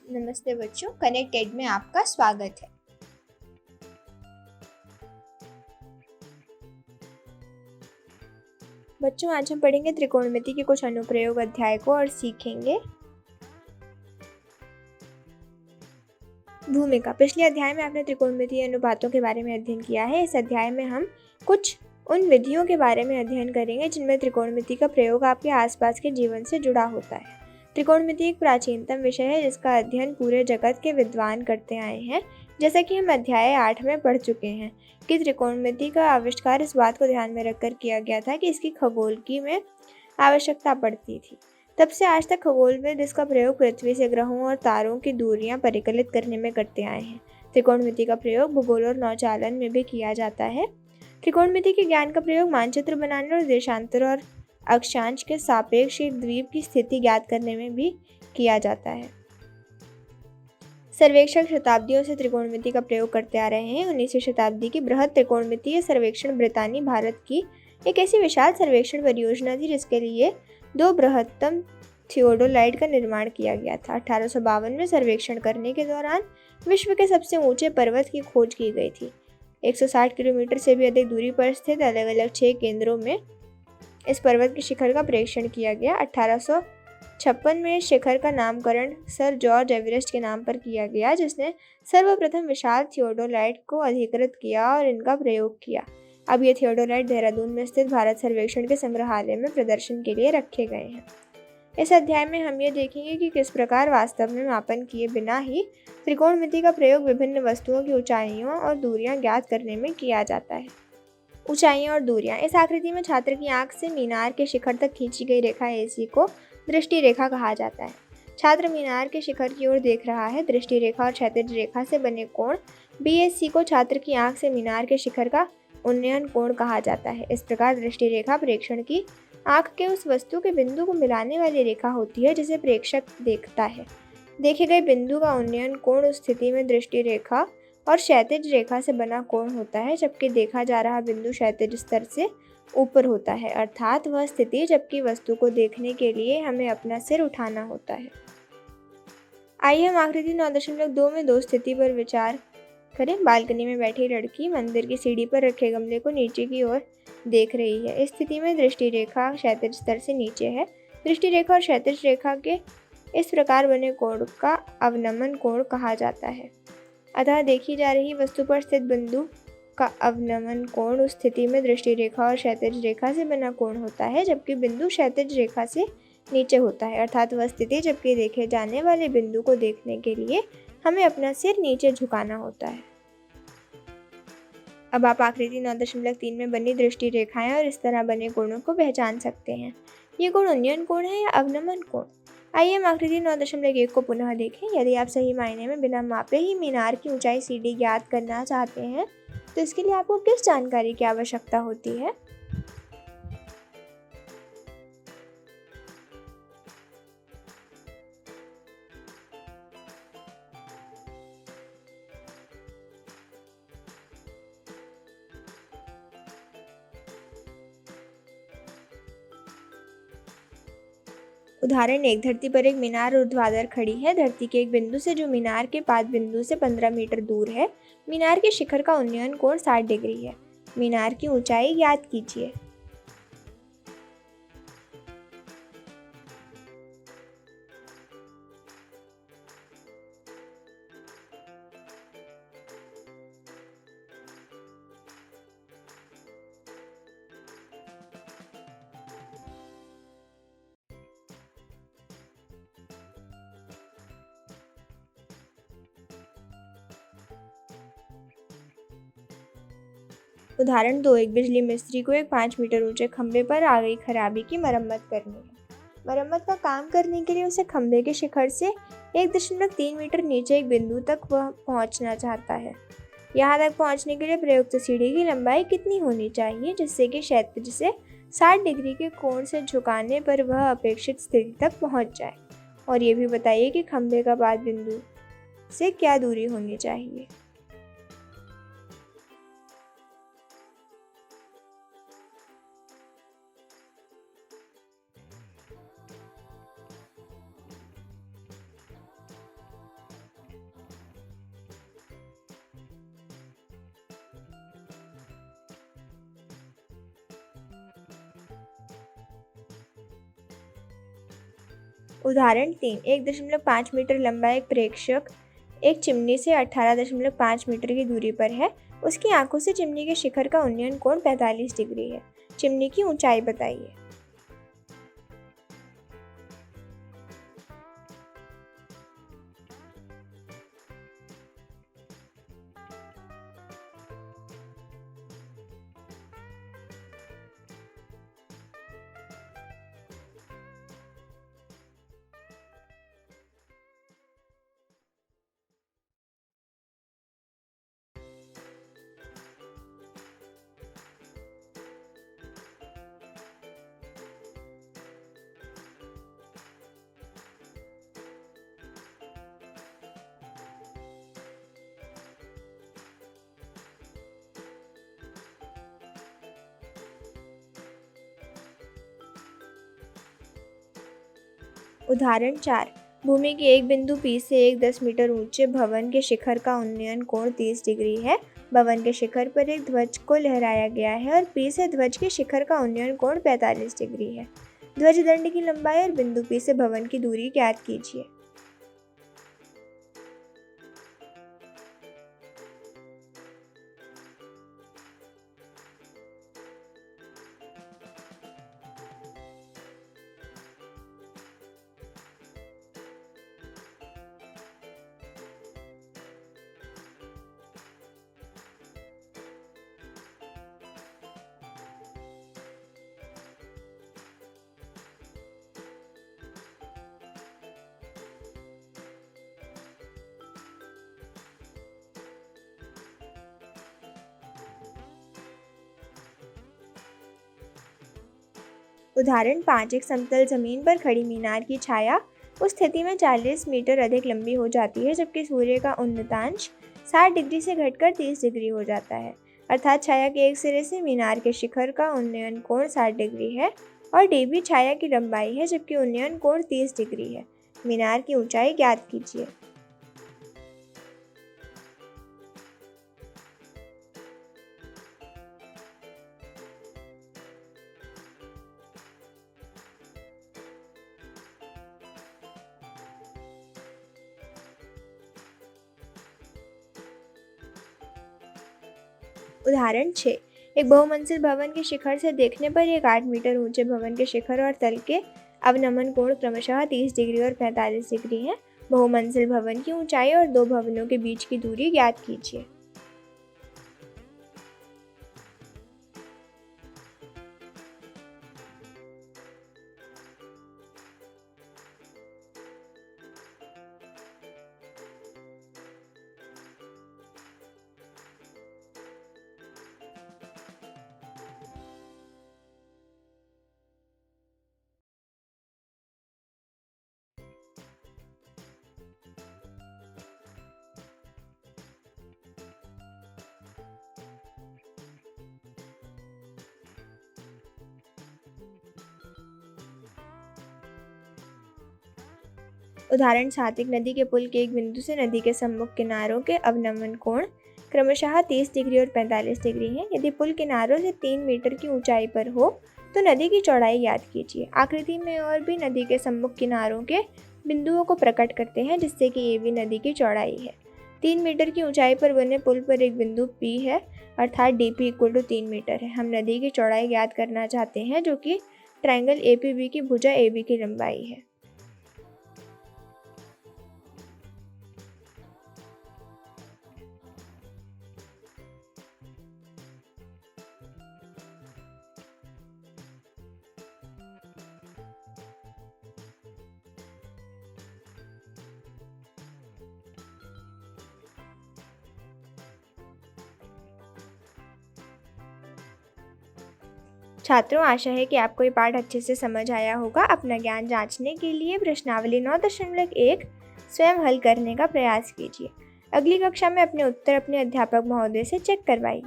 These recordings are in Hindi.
नमस्ते बच्चों, कनेक्टेड में आपका स्वागत है। बच्चों, आज हम पढ़ेंगे त्रिकोणमिति के कुछ अनुप्रयोग अध्याय को और सीखेंगे भूमिका। पिछले अध्याय में आपने त्रिकोणमितीय अनुपातों के बारे में अध्ययन किया है। इस अध्याय में हम कुछ उन विधियों के बारे में अध्ययन करेंगे जिनमें त्रिकोणमिति का प्रयोग आपके आसपास के जीवन से जुड़ा होता है। त्रिकोणमिति एक प्राचीनतम विषय है जिसका अध्ययन पूरे जगत के विद्वान करते आए हैं। जैसा कि हम अध्याय 8 में पढ़ चुके हैं कि त्रिकोणमिति का आविष्कार इस बात को ध्यान में रखकर किया गया था कि इसकी खगोलकी में आवश्यकता पड़ती थी। तब से आज तक खगोलविद इसका प्रयोग पृथ्वी से ग्रहों और तारों की दूरियां परिकलित करने में करते आए हैं। त्रिकोणमिति का प्रयोग भूगोल और नौचालन में भी किया जाता है। त्रिकोणमिति के ज्ञान का प्रयोग मानचित्र बनाने और देशांतर और अक्षांश के सापेक्ष एक द्वीप की स्थिति ज्ञात करने में भी किया जाता है। सर्वेक्षक शताब्दियों से त्रिकोणमिति का प्रयोग करते आ रहे हैं। 19वीं शताब्दी की बृहद त्रिकोणमितीय सर्वेक्षण ब्रितानी भारत की एक ऐसी विशाल सर्वेक्षण परियोजना थी जिसके लिए 2 बृहत्तम थियोडोलाइट का निर्माण किया गया था। 1852 में सर्वेक्षण करने के दौरान विश्व के सबसे ऊंचे पर्वत की खोज की गई थी। 160 किलोमीटर से भी अधिक दूरी पर स्थित अलग अलग 6 केंद्रों में इस पर्वत के शिखर का परीक्षण किया गया। 1856 में शिखर का नामकरण सर जॉर्ज एवरेस्ट के नाम पर किया गया, जिसने सर्वप्रथम विशाल थियोडोलाइट को अधिकृत किया और इनका प्रयोग किया। अब ये थियोडोलाइट देहरादून में स्थित भारत सर्वेक्षण के संग्रहालय में प्रदर्शन के लिए रखे गए हैं। इस अध्याय में हम ये देखेंगे कि किस प्रकार वास्तव में मापन किए बिना ही त्रिकोणमिति का प्रयोग विभिन्न वस्तुओं की ऊंचाइयों और दूरियां ज्ञात करने में किया जाता है। ऊंचाइयां और दूरियां। इस आकृति में छात्र की आंख से मीनार के शिखर तक खींची गई रेखा AC को दृष्टि रेखा कहा जाता है। छात्र मीनार के शिखर की ओर देख रहा है। दृष्टि रेखा और क्षैतिज रेखा से बने कोण BSC को छात्र की आंख से मीनार के शिखर का उन्नयन कोण कहा जाता है। इस प्रकार दृष्टि रेखा प्रेक्षण की आंख के उस वस्तु के बिंदु को मिलाने वाली रेखा होती है जिसे प्रेक्षक देखता है। देखे गए बिंदु का उन्नयन कोण उस स्थिति में दृष्टि रेखा और क्षैतिज रेखा से बना कोण होता है, जबकि देखा जा रहा बिंदु क्षैतिज स्तर से ऊपर होता है, अर्थात वह स्थिति जबकि वस्तु को देखने के लिए हमें अपना सिर उठाना होता है। आइए हम आकृति 9.2 में 2 स्थिति पर विचार करें। बालकनी में बैठी लड़की मंदिर की सीढ़ी पर रखे गमले को नीचे की ओर देख रही है। इस स्थिति में दृष्टि रेखा क्षैतिज स्तर से नीचे है। दृष्टि रेखा और क्षैतिज रेखा के इस प्रकार बने कोण का अवनमन कोण कहा जाता है। अतः देखी जा रही वस्तु पर स्थित बिंदु का अवनमन कोण उस स्थिति में दृष्टि रेखा और क्षैतिज रेखा से बना कोण होता है, जबकि बिंदु क्षैतिज रेखा से नीचे होता है, अर्थात वह स्थिति जबकि देखे जाने वाले बिंदु को देखने के लिए हमें अपना सिर नीचे झुकाना होता है। अब आप आकृति 9.3 में बनी दृष्टि रेखाएं और इस तरह बने कोणों को पहचान सकते हैं। ये कोण उन्नयन कोण है या अवनमन कोण? आइए हम आकृति 9.1 को पुनः देखें। यदि आप सही मायने में बिना मापे ही मीनार की ऊंचाई CD ज्ञात करना चाहते हैं तो इसके लिए आपको किस जानकारी की आवश्यकता होती है? उदाहरण 1। धरती पर एक मीनार ऊर्ध्वाधर खड़ी है। धरती के एक बिंदु से जो मीनार के पाद बिंदु से 15 मीटर दूर है। मीनार के शिखर का उन्नयन कोण 60 डिग्री है। मीनार की ऊंचाई ज्ञात कीजिए। उदाहरण 2। एक बिजली मिस्त्री को एक 5 मीटर ऊंचे खंभे पर आ गई खराबी की मरम्मत करनी है। मरम्मत का काम करने के लिए उसे खंभे के शिखर से 1.3 मीटर नीचे एक बिंदु तक वह पहुंचना चाहता है। यहाँ तक पहुंचने के लिए प्रयुक्त सीढ़ी की लंबाई कितनी होनी चाहिए जिससे कि क्षैतिज से 60 डिग्री के कोण से झुकाने पर वह अपेक्षित स्थिति तक पहुंच जाए? और ये भी बताइए कि खंभे का पाद बिंदु से क्या दूरी होनी चाहिए। उदाहरण 3, 1.5 मीटर लंबा एक प्रेक्षक एक चिमनी से 18.5 मीटर की दूरी पर है। उसकी आंखों से चिमनी के शिखर का उन्नयन कोण 45 डिग्री है। चिमनी की ऊंचाई बताइए। उदाहरण 4, भूमि के एक बिंदु P से एक 10 मीटर ऊंचे भवन के शिखर का उन्नयन कोण 30 डिग्री है। भवन के शिखर पर एक ध्वज को लहराया गया है और P से ध्वज के शिखर का उन्नयन कोण 45 डिग्री है। ध्वज दंड की लंबाई और बिंदु P से भवन की दूरी ज्ञात कीजिए। उदाहरण 5, एक समतल जमीन पर खड़ी मीनार की छाया उस स्थिति में 40 मीटर अधिक लंबी हो जाती है जबकि सूर्य का उन्नतांश 60 डिग्री से घटकर 30 डिग्री हो जाता है। अर्थात छाया के एक सिरे से मीनार के शिखर का उन्नयन कोण 60 डिग्री है और db छाया की लंबाई है जबकि उन्नयन कोण 30 डिग्री है। मीनार की ऊंचाई ज्ञात कीजिए। उदाहरण 6, एक बहुमंजिल भवन के शिखर से देखने पर एक 8 मीटर ऊंचे भवन के शिखर और तल के अवनमन कोण क्रमशः 30 डिग्री और 45 डिग्री है। बहुमंजिल भवन की ऊंचाई और दो भवनों के बीच की दूरी ज्ञात कीजिए। उदाहरण 7, एक नदी के पुल के एक बिंदु से नदी के सम्मुख किनारों के अवनमन कोण क्रमशः 30 डिग्री और 45 डिग्री है। यदि पुल किनारों से 3 मीटर की ऊंचाई पर हो तो नदी की चौड़ाई ज्ञात कीजिए। आकृति में और भी नदी के सम्मुख किनारों के बिंदुओं को प्रकट करते हैं जिससे कि ये भी नदी की चौड़ाई है। 3 मीटर की ऊंचाई पर बने पुल पर एक बिंदु P है अर्थात dp = 3 मीटर है। हम नदी की चौड़ाई ज्ञात करना चाहते हैं जो कि ट्रायंगल APB की भुजा AB की लंबाई है। छात्रों, आशा है कि आपको ये पाठ अच्छे से समझ आया होगा। अपना ज्ञान जांचने के लिए प्रश्नावली 9.1 स्वयं हल करने का प्रयास कीजिए। अगली कक्षा में अपने उत्तर अपने अध्यापक महोदय से चेक करवाइए।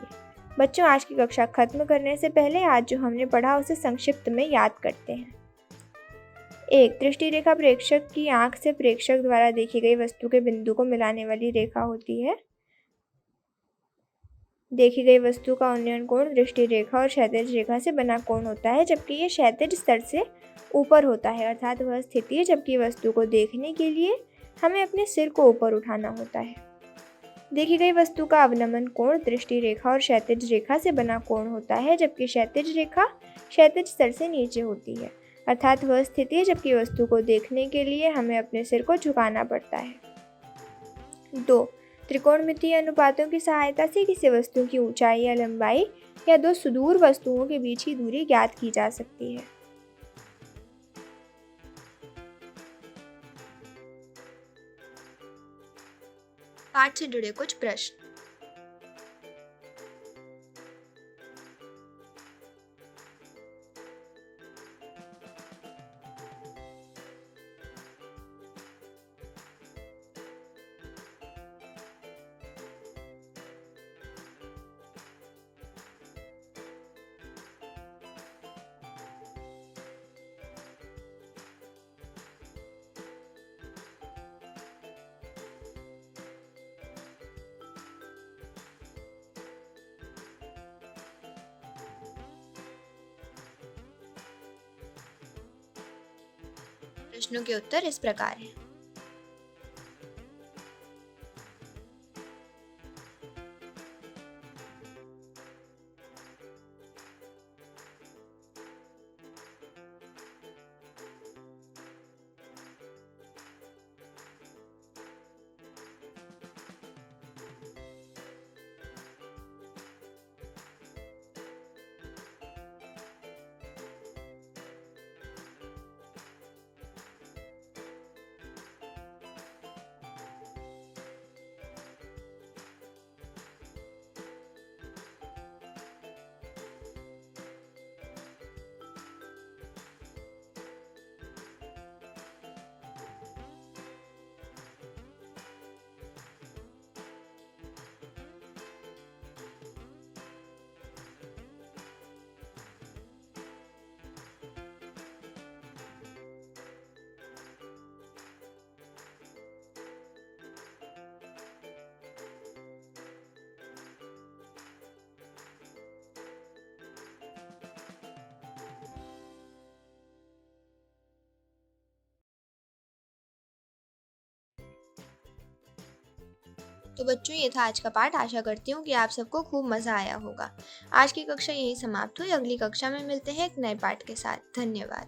बच्चों, आज की कक्षा खत्म करने से पहले आज जो हमने पढ़ा उसे संक्षिप्त में याद करते हैं। 1. दृष्टि रेखा प्रेक्षक की आंख से प्रेक्षक द्वारा देखी गई वस्तु के बिंदु को मिलाने वाली रेखा होती है। देखी गई वस्तु का उन्नयन कोण दृष्टि रेखा और क्षैतिज रेखा से बना कोण होता है, जबकि यह क्षैतिज स्तर से ऊपर होता है, अर्थात वह स्थिति है जबकि वस्तु को देखने के लिए हमें अपने सिर को ऊपर उठाना होता है। देखी गई वस्तु का अवनमन कोण दृष्टि रेखा और क्षैतिज रेखा से बना कोण होता है, जबकि क्षैतिज रेखा क्षैतिज स्तर से नीचे होती है, अर्थात वह स्थिति है जबकि वस्तु को देखने के लिए हमें अपने सिर को झुकाना पड़ता है। 2. त्रिकोणमितीय अनुपातों की सहायता से किसी वस्तु की ऊंचाई या लंबाई या दो सुदूर वस्तुओं के बीच की दूरी ज्ञात की जा सकती है। पाठ से जुड़े कुछ प्रश्न। प्रश्नों के उत्तर इस प्रकार हैं। तो बच्चों, ये था आज का पाठ। आशा करती हूँ कि आप सबको खूब मज़ा आया होगा। आज की कक्षा यहीं समाप्त हुई। अगली कक्षा में मिलते हैं एक नए पाठ के साथ। धन्यवाद।